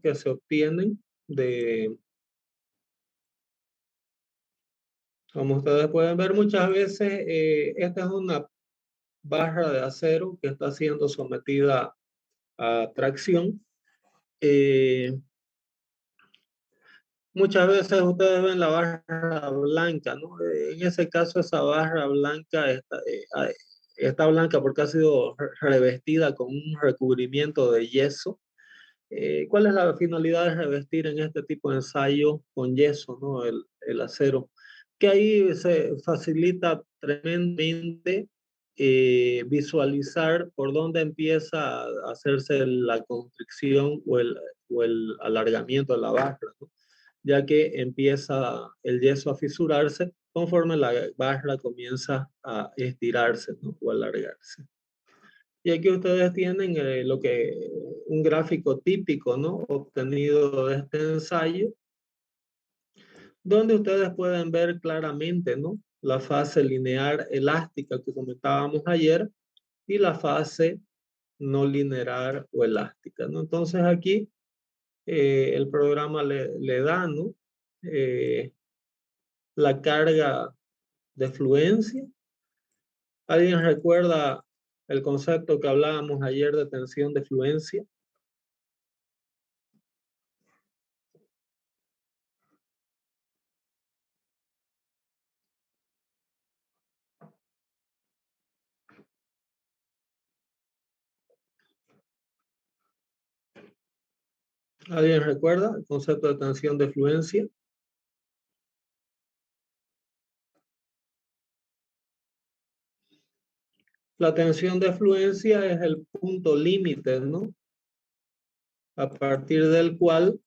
que se obtienen como ustedes pueden ver muchas veces, esta es una barra de acero que está siendo sometida a tracción. Muchas veces ustedes ven la barra blanca, ¿no? En ese caso, esa barra blanca está blanca porque ha sido revestida con un recubrimiento de yeso. ¿Cuál es la finalidad de revestir en este tipo de ensayo con yeso, ¿no? El acero, que ahí se facilita tremendamente visualizar por dónde empieza a hacerse la constricción o el alargamiento de la barra, ¿no? Ya que empieza el yeso a fisurarse conforme la barra comienza a estirarse, ¿no? O alargarse. Y aquí ustedes tienen un gráfico típico, ¿no? Obtenido de este ensayo, donde ustedes pueden ver claramente, ¿no? La fase lineal elástica que comentábamos ayer y la fase no lineal o elástica, ¿no? Entonces aquí el programa le da, ¿no? La carga de fluencia. ¿Alguien recuerda el concepto que hablábamos ayer de tensión de fluencia? ¿Alguien recuerda el concepto de tensión de fluencia? La tensión de fluencia es el punto límite, ¿no? A partir del cual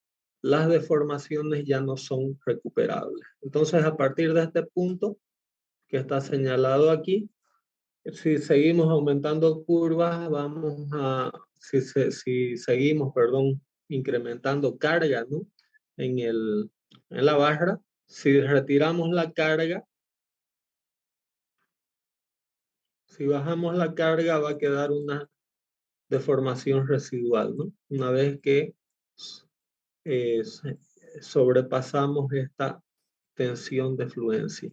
las deformaciones ya no son recuperables. Entonces, a partir de este punto que está señalado aquí, si seguimos aumentando curvas, si seguimos, perdón, incrementando carga, ¿no? En la barra, si retiramos la carga, si bajamos la carga va a quedar una deformación residual, ¿no? Una vez que eh, sobrepasamos esta tensión de fluencia.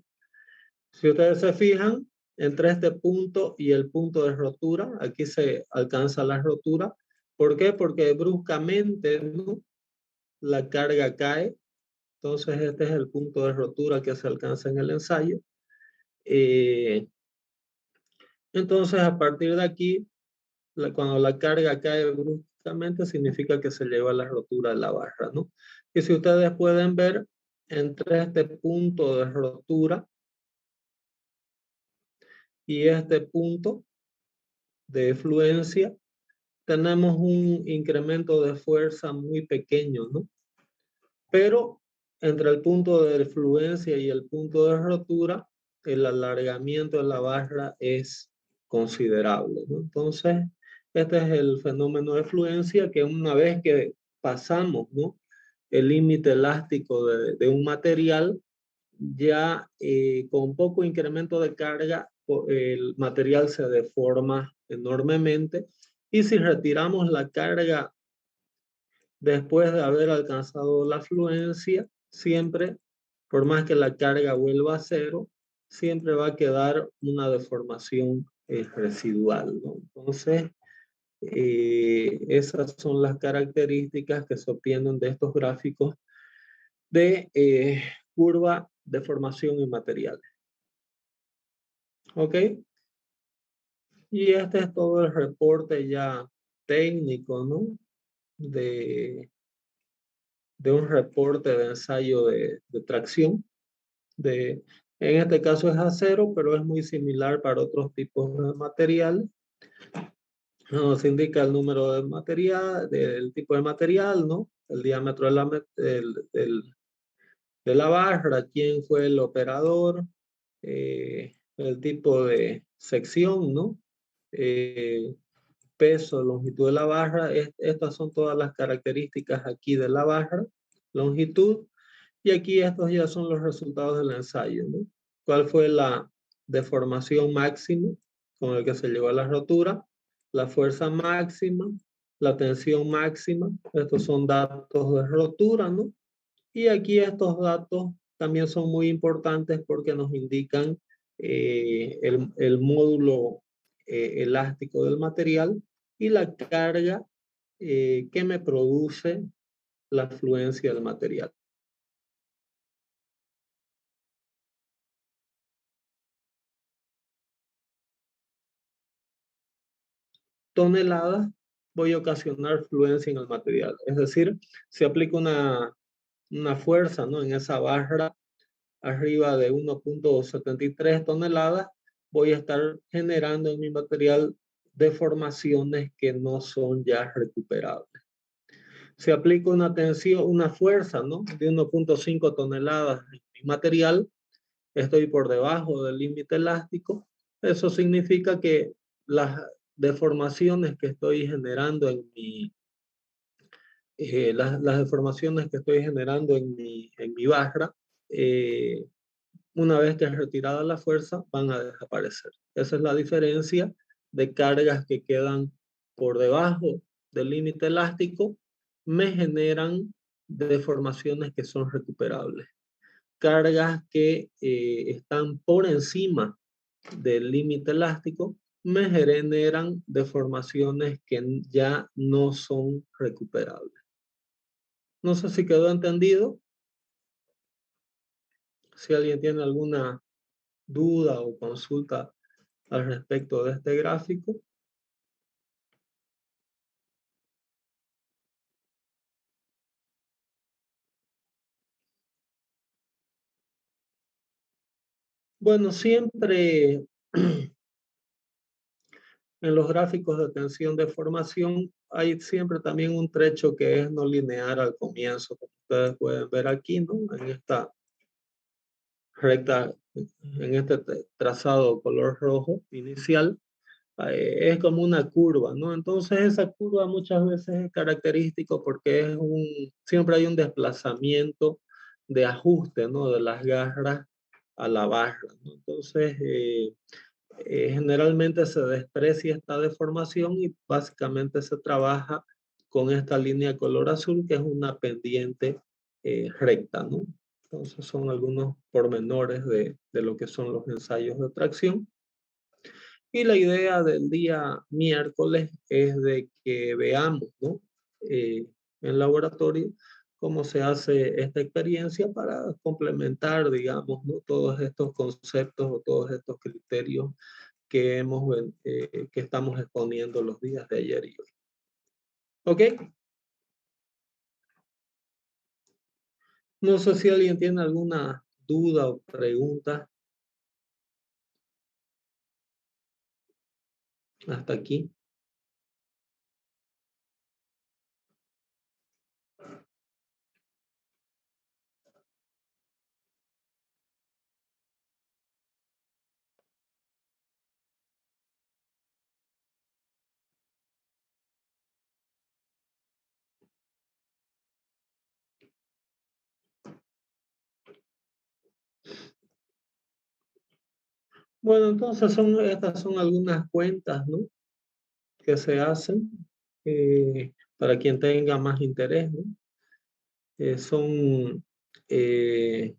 Si ustedes se fijan, entre este punto y el punto de rotura, aquí se alcanza la rotura. ¿Por qué? Porque bruscamente, ¿no? La carga cae. Entonces este es el punto de rotura que se alcanza en el ensayo. Entonces a partir de aquí, cuando la carga cae bruscamente, significa que se lleva a la rotura de la barra, ¿no? Y si ustedes pueden ver, entre este punto de rotura y este punto de fluencia, tenemos un incremento de fuerza muy pequeño, ¿no? Pero entre el punto de fluencia y el punto de rotura, el alargamiento de la barra es considerable, ¿no? Entonces, este es el fenómeno de fluencia que una vez que pasamos, ¿no? El límite elástico de un material, ya con poco incremento de carga, el material se deforma enormemente. Y si retiramos la carga después de haber alcanzado la fluencia, siempre, por más que la carga vuelva a cero, siempre va a quedar una deformación residual, ¿no? Entonces, esas son las características que se obtienen de estos gráficos de curva de formación en materiales. ¿Ok? Y este es todo el reporte ya técnico, ¿no? De un reporte de ensayo de tracción. En este caso es acero, pero es muy similar para otros tipos de material. Nos indica el número de material, del tipo de material, ¿no? El diámetro de la barra, quién fue el operador, el tipo de sección, ¿no? Peso, longitud de la barra. Estas son todas las características aquí de la barra. Longitud. Y aquí estos ya son los resultados del ensayo, ¿no? ¿Cuál fue la deformación máxima con el que se llegó a la rotura? La fuerza máxima, la tensión máxima. Estos son datos de rotura, ¿no? Y aquí estos datos también son muy importantes porque nos indican el módulo elástico del material y la carga que me produce la fluencia del material. Toneladas voy a ocasionar fluencia en el material. Es decir, si aplico una fuerza, ¿no?, en esa barra arriba de 1.73 toneladas, voy a estar generando en mi material deformaciones que no son ya recuperables. Si aplico una tensión, una fuerza, ¿no?, de 1.5 toneladas en mi material, estoy por debajo del límite elástico. Eso significa que las deformaciones que estoy generando en mi, las deformaciones que estoy generando en mi barra, una vez que es retirada la fuerza, van a desaparecer. Esa es la diferencia de cargas que quedan por debajo del límite elástico, me generan deformaciones que son recuperables. Cargas que están por encima del límite elástico me generan deformaciones que ya no son recuperables. No sé si quedó entendido. Si alguien tiene alguna duda o consulta al respecto de este gráfico. Bueno, siempre en los gráficos de tensión de formación hay siempre también un trecho que es no lineal al comienzo, como ustedes pueden ver aquí, ¿no? En esta recta, en este trazado color rojo inicial, es como una curva, ¿no? Entonces esa curva muchas veces es característico porque siempre hay un desplazamiento de ajuste, ¿no?, de las garras a la barra, ¿no? Entonces, generalmente se desprecia esta deformación y básicamente se trabaja con esta línea color azul, que es una pendiente recta, ¿no? Entonces son algunos pormenores de lo que son los ensayos de tracción. Y la idea del día miércoles es de que veamos, ¿no?, en laboratorio cómo se hace esta experiencia para complementar, digamos, ¿no?, todos estos conceptos o todos estos criterios que que estamos exponiendo los días de ayer y hoy. ¿Ok? No sé si alguien tiene alguna duda o pregunta hasta aquí. Bueno, entonces estas son algunas cuentas, ¿no?, que se hacen para quien tenga más interés, ¿no? Son eh,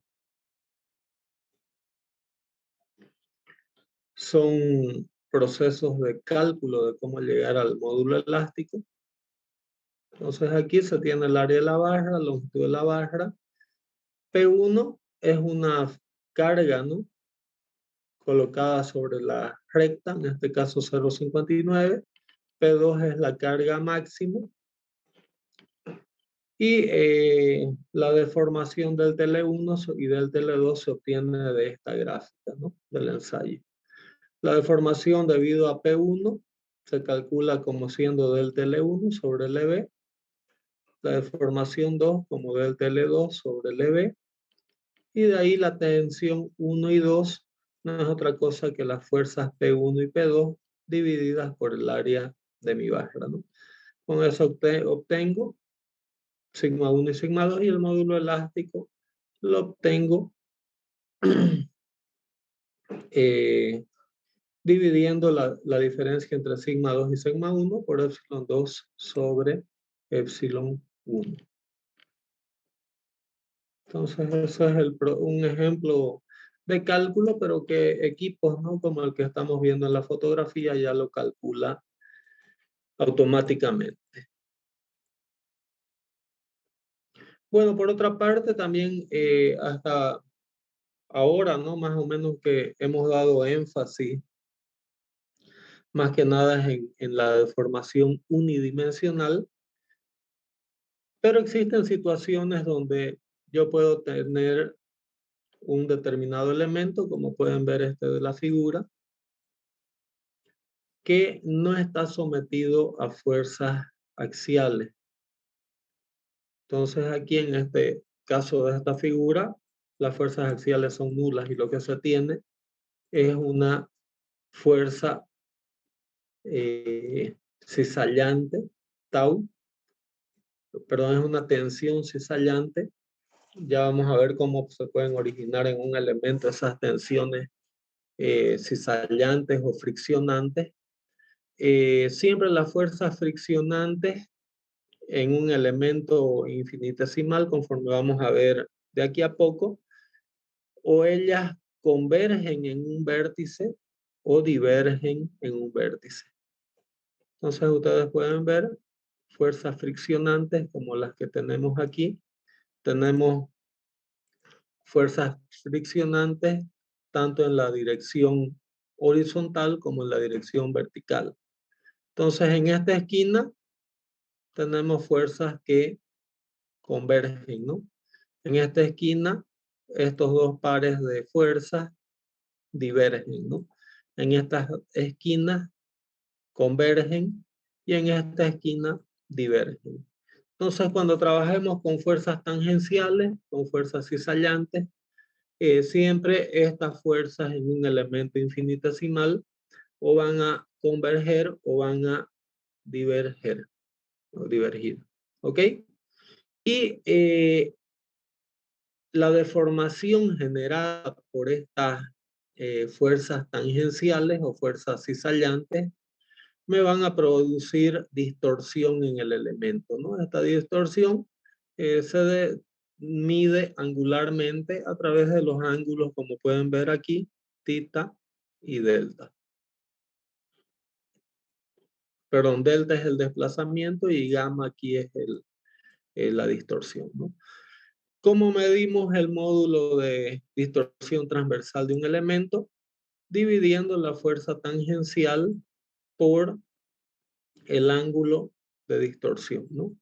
son procesos de cálculo de cómo llegar al módulo elástico. Entonces aquí se tiene el área de la barra, la longitud de la barra. P1 es una carga, ¿no?, colocada sobre la recta, en este caso 0,59. P2 es la carga máxima. Y la deformación del TL1 y del TL2 se obtiene de esta gráfica, ¿no?, del ensayo. La deformación debido a P1 se calcula como siendo del TL1 sobre el EB. La deformación 2 como del TL2 sobre el EB. Y de ahí la tensión 1 y 2 no es otra cosa que las fuerzas P1 y P2 divididas por el área de mi barra, ¿no? Con eso obtengo sigma 1 y sigma 2 y el módulo elástico lo obtengo dividiendo la diferencia entre sigma 2 y sigma 1 por epsilon 2 sobre epsilon 1. Entonces, ese es un ejemplo de cálculo, pero que equipos, ¿no?, como el que estamos viendo en la fotografía ya lo calcula automáticamente. Bueno, por otra parte, también hasta ahora, ¿no?, más o menos que hemos dado énfasis más que nada en la deformación unidimensional, pero existen situaciones donde yo puedo tener un determinado elemento, como pueden ver de la figura, que no está sometido a fuerzas axiales. Entonces aquí en este caso de esta figura, las fuerzas axiales son nulas y lo que se tiene es una fuerza cizallante, tau, perdón, es una tensión cizallante. Ya vamos a ver cómo se pueden originar en un elemento esas tensiones cizallantes o friccionantes. Siempre las fuerzas friccionantes en un elemento infinitesimal, conforme vamos a ver de aquí a poco, o ellas convergen en un vértice o divergen en un vértice. Entonces ustedes pueden ver fuerzas friccionantes como las que tenemos aquí. Tenemos fuerzas friccionantes tanto en la dirección horizontal como en la dirección vertical. Entonces en esta esquina tenemos fuerzas que convergen, ¿no? En esta esquina, estos dos pares de fuerzas divergen, ¿no? En estas esquinas convergen y en esta esquina divergen. Entonces, cuando trabajemos con fuerzas tangenciales, con fuerzas cizallantes, siempre estas fuerzas en un elemento infinitesimal o van a converger o van a diverger, o divergir. ¿Ok? Y la deformación generada por estas fuerzas tangenciales o fuerzas cizallantes me van a producir distorsión en el elemento, ¿no? Esta distorsión mide angularmente a través de los ángulos, como pueden ver aquí, tita y delta. Perdón, delta es el desplazamiento y gamma aquí es la distorsión, ¿no? ¿Cómo medimos el módulo de distorsión transversal de un elemento? Dividiendo la fuerza tangencial por el ángulo de distorsión, ¿no?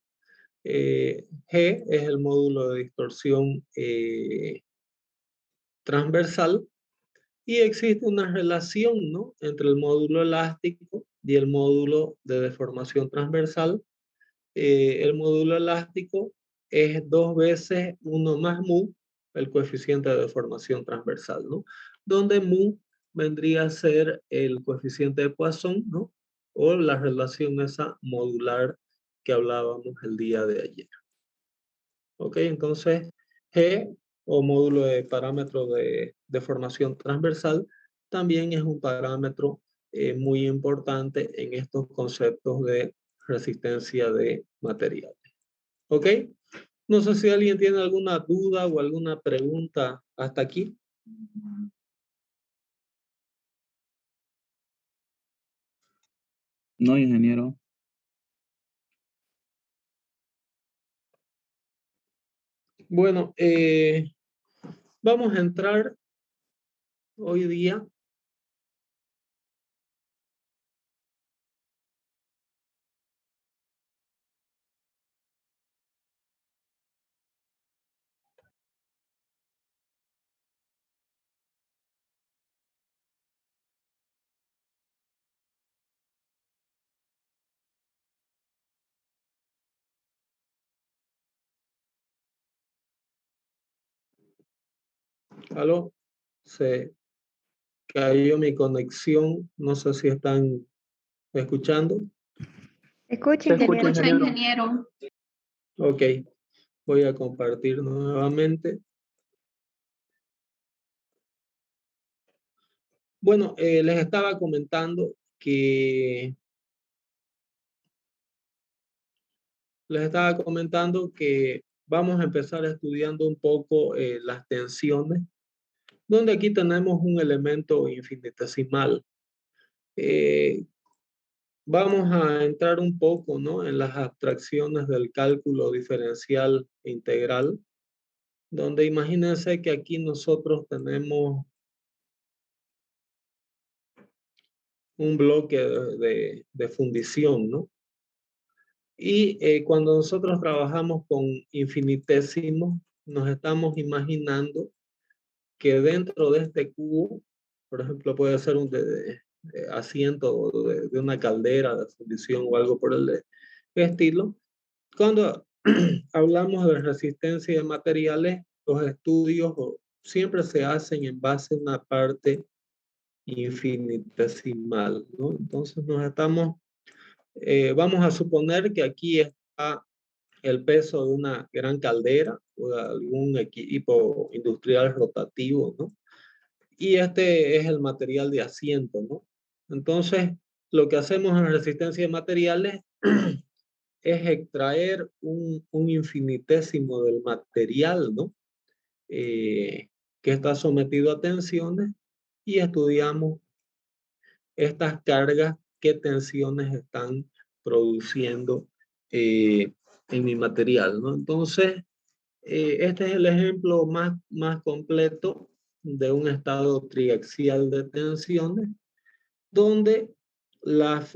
G es el módulo de distorsión transversal y existe una relación, ¿no?, entre el módulo elástico y el módulo de deformación transversal. El módulo elástico es 2 veces 1 más mu, el coeficiente de deformación transversal, ¿no? Donde mu vendría a ser el coeficiente de Poisson, ¿no? O la relación esa modular que hablábamos el día de ayer. ¿Ok? Entonces, G o módulo de parámetro de deformación transversal también es un parámetro muy importante en estos conceptos de resistencia de materiales. ¿Ok? No sé si alguien tiene alguna duda o alguna pregunta hasta aquí. No, ingeniero. Bueno, vamos a entrar hoy día ¿Aló? Se cayó mi conexión. No sé si están escuchando. Escucha, Se escucha, ingeniero. ingeniero. Ok, voy a compartir nuevamente. Bueno, les estaba comentando que vamos a empezar estudiando un poco las tensiones, donde aquí tenemos un elemento infinitesimal. Vamos a entrar un poco, ¿no?, en las abstracciones del cálculo diferencial e integral, donde imagínense que aquí nosotros tenemos un bloque de fundición, ¿no? Y cuando nosotros trabajamos con infinitesimos, nos estamos imaginando que dentro de este cubo, por ejemplo, puede ser un asiento de una caldera de fundición o algo por el estilo. Cuando hablamos de resistencia de materiales, los estudios siempre se hacen en base a una parte infinitesimal, ¿no? Entonces vamos a suponer que aquí está el peso de una gran caldera o de algún equipo industrial rotativo, ¿no? Y este es el material de asiento, ¿no? Entonces, lo que hacemos en resistencia de materiales es extraer un infinitésimo del material, ¿no? Que está sometido a tensiones y estudiamos estas cargas, qué tensiones están produciendo en mi material, ¿no? Entonces, este es el ejemplo más completo de un estado triaxial de tensiones, donde las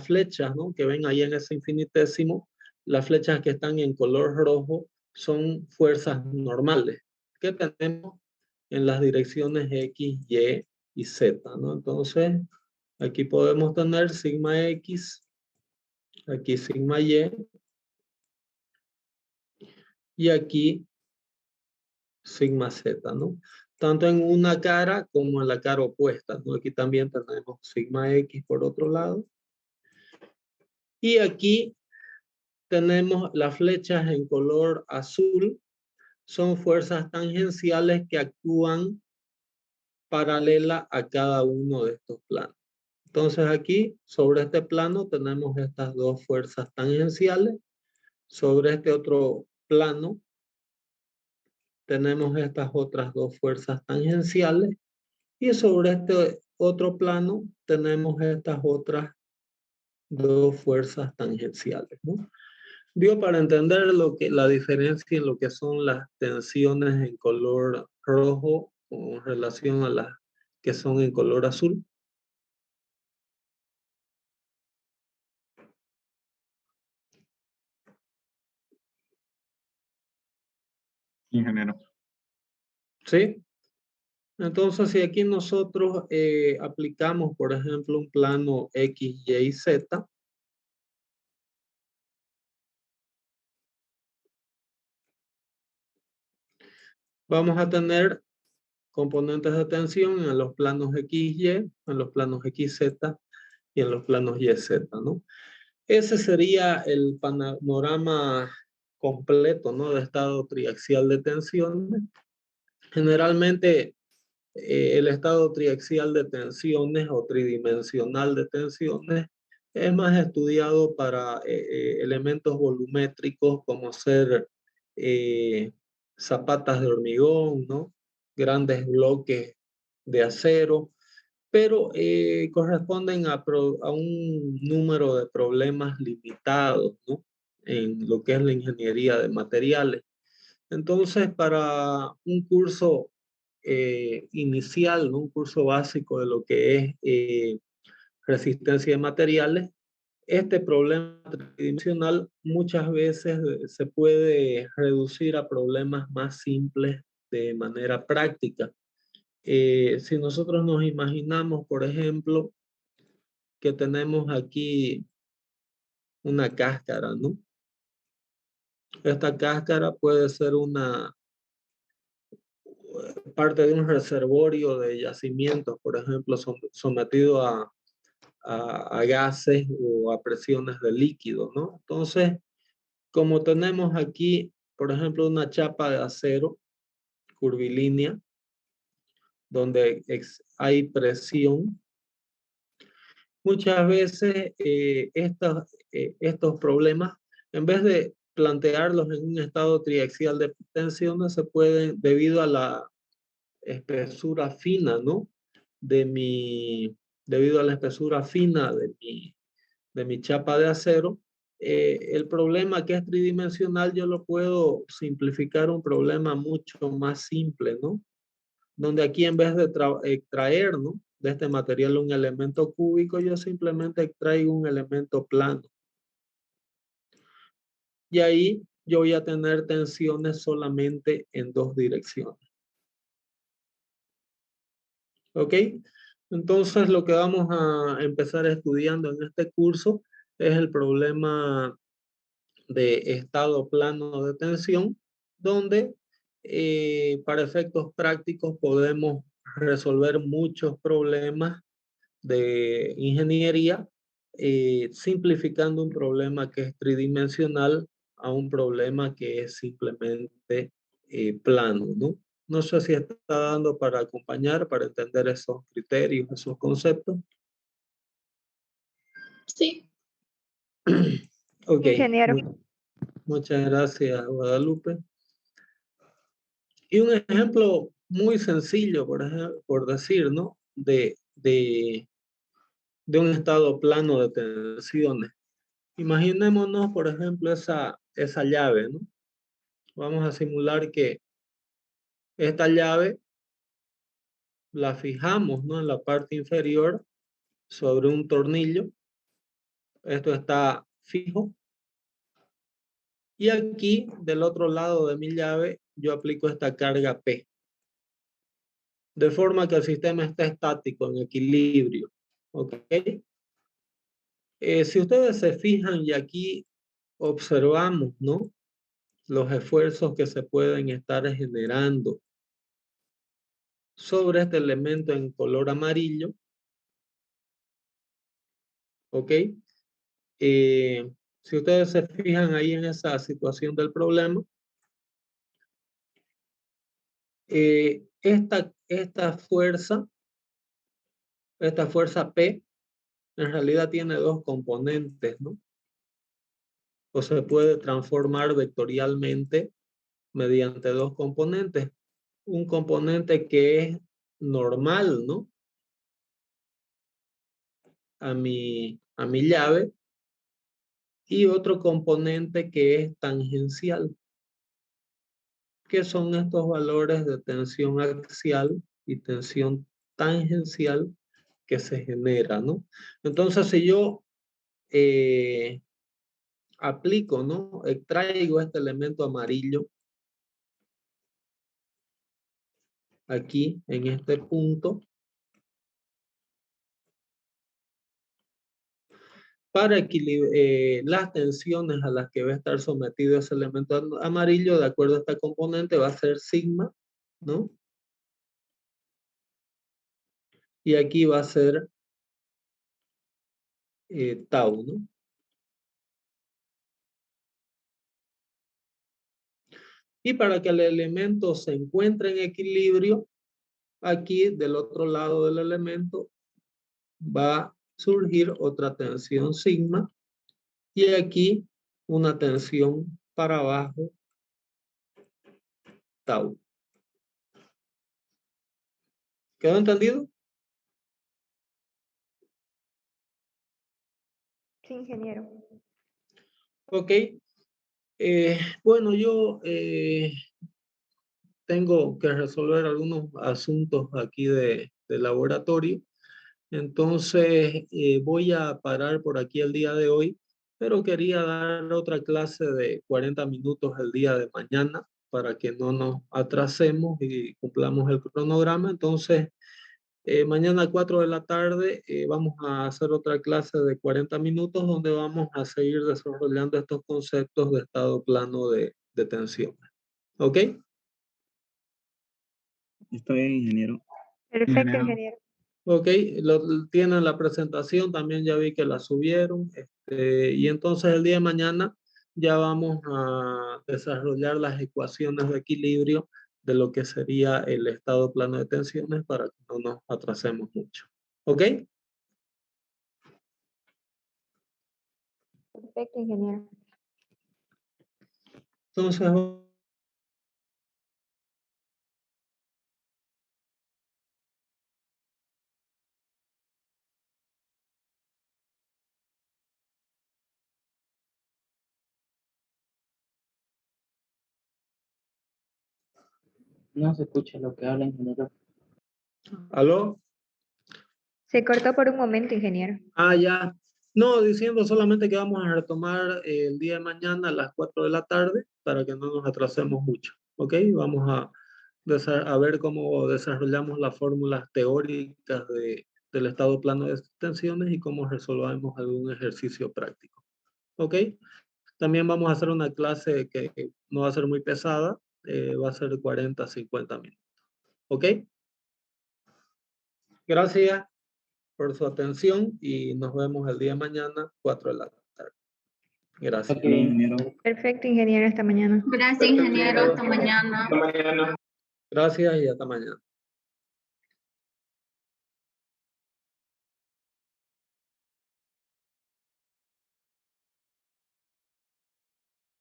flechas, ¿no?, que ven ahí en ese infinitésimo, las flechas que están en color rojo son fuerzas normales que tenemos en las direcciones X, Y y Z, ¿no? Entonces, aquí podemos tener sigma X, aquí sigma y aquí sigma Z, ¿no? Tanto en una cara como en la cara opuesta, ¿no? Aquí también tenemos sigma X por otro lado. Y aquí tenemos las flechas en color azul, son fuerzas tangenciales que actúan paralela a cada uno de estos planos. Entonces aquí, sobre este plano, tenemos estas dos fuerzas tangenciales. Sobre este otro plano, tenemos estas otras dos fuerzas tangenciales. Y sobre este otro plano, tenemos estas otras dos fuerzas tangenciales, ¿no? Digo, para entender la diferencia en lo que son las tensiones en color rojo con relación a las que son en color azul. Ingeniero. ¿Sí? Entonces, si aquí nosotros aplicamos, por ejemplo, un plano X, Y, Z, vamos a tener componentes de tensión en los planos X, Y, en los planos X, Z y en los planos Y, Z, ¿no? Ese sería el panorama completo, ¿no?, de estado triaxial de tensiones. Generalmente, el estado triaxial de tensiones o tridimensional de tensiones es más estudiado para elementos volumétricos como ser zapatas de hormigón, ¿no?, grandes bloques de acero, pero corresponden a un número de problemas limitados, ¿no?, en lo que es la ingeniería de materiales. Entonces, para un curso inicial, ¿no?, un curso básico de lo que es resistencia de materiales, este problema tridimensional muchas veces se puede reducir a problemas más simples de manera práctica. Si nosotros nos imaginamos, por ejemplo, que tenemos aquí una cáscara, ¿no? Esta cáscara puede ser una parte de un reservorio de yacimientos, por ejemplo, sometido a gases o a presiones de líquido, ¿no? Entonces, como tenemos aquí, por ejemplo, una chapa de acero curvilínea, donde hay presión. Muchas veces estos problemas, en vez de plantearlos en un estado triaxial de tensión, se pueden, debido a la espesura fina, ¿no? Debido a la espesura fina de mi chapa de acero, el problema que es tridimensional yo lo puedo simplificar a un problema mucho más simple, ¿no? Donde aquí en vez de extraer, ¿no?, de este material un elemento cúbico, yo simplemente extraigo un elemento plano. Y ahí yo voy a tener tensiones solamente en dos direcciones. ¿Ok? Entonces lo que vamos a empezar estudiando en este curso es el problema de estado plano de tensión, donde para efectos prácticos podemos resolver muchos problemas de ingeniería, simplificando un problema que es tridimensional a un problema que es simplemente plano, ¿no? No sé si está dando para acompañar, para entender esos criterios, esos conceptos. Sí. Ok. Ingeniero. Muchas gracias, Guadalupe. Y un ejemplo muy sencillo, por decir, ¿no? De un estado plano de tensiones. Imaginémonos, por ejemplo, esa llave, ¿no? Vamos a simular que esta llave la fijamos, ¿no?, en la parte inferior sobre un tornillo. Esto está fijo. Y aquí, del otro lado de mi llave, yo aplico esta carga P. De forma que el sistema está estático, en equilibrio. ¿Ok? Si ustedes se fijan y aquí observamos, ¿no?, los esfuerzos que se pueden estar generando sobre este elemento en color amarillo. ¿Ok? Si ustedes se fijan ahí en esa situación del problema, esta fuerza P, en realidad tiene dos componentes, ¿no? O se puede transformar vectorialmente mediante dos componentes. Un componente que es normal, ¿no?, a mi llave, y otro componente que es tangencial. ¿Qué son estos valores de tensión axial y tensión tangencial que se genera, ¿no? Entonces, si yo aplico, ¿no?, extraigo este elemento amarillo aquí en este punto, para equilibrar las tensiones a las que va a estar sometido ese elemento amarillo, de acuerdo a esta componente, va a ser sigma, ¿no? Y aquí va a ser tau, ¿no? Y para que el elemento se encuentre en equilibrio, aquí del otro lado del elemento va a surgir otra tensión sigma, y aquí una tensión para abajo, tau. ¿Quedó entendido? Sí, ingeniero. Ok. Bueno, yo tengo que resolver algunos asuntos aquí de laboratorio. Entonces, voy a parar por aquí el día de hoy, pero quería dar otra clase de 40 minutos el día de mañana para que no nos atrasemos y cumplamos el cronograma. Entonces, mañana a 4 de la tarde vamos a hacer otra clase de 40 minutos donde vamos a seguir desarrollando estos conceptos de estado plano de tensión. ¿Ok? Está bien, ingeniero. Perfecto, Ingeniero. ingeniero. Ok, tienen la presentación, también ya vi que la subieron, y entonces el día de mañana ya vamos a desarrollar las ecuaciones de equilibrio lo que sería el estado plano de tensiones para que no nos atrasemos mucho. ¿Ok? Perfecto, ingeniero. Entonces, No se escucha lo que habla, ingeniero. ¿aló? Se cortó por un momento, ingeniero. Ah, ya. No, diciendo solamente que vamos a retomar el día de mañana a las 4 de la tarde para que no nos atrasemos mucho. ¿Ok? Vamos a ver cómo desarrollamos las fórmulas teóricas del estado plano de tensiones y cómo resolvemos algún ejercicio práctico. ¿Ok? También vamos a hacer una clase que no va a ser muy pesada, va a ser 40 a 50 minutos. ¿Ok? Gracias por su atención y nos vemos el día de mañana, 4 de la tarde. Gracias. Ok, ingeniero. Perfecto, ingeniero, hasta mañana. Gracias, ingeniero. Hasta mañana. Gracias y hasta mañana.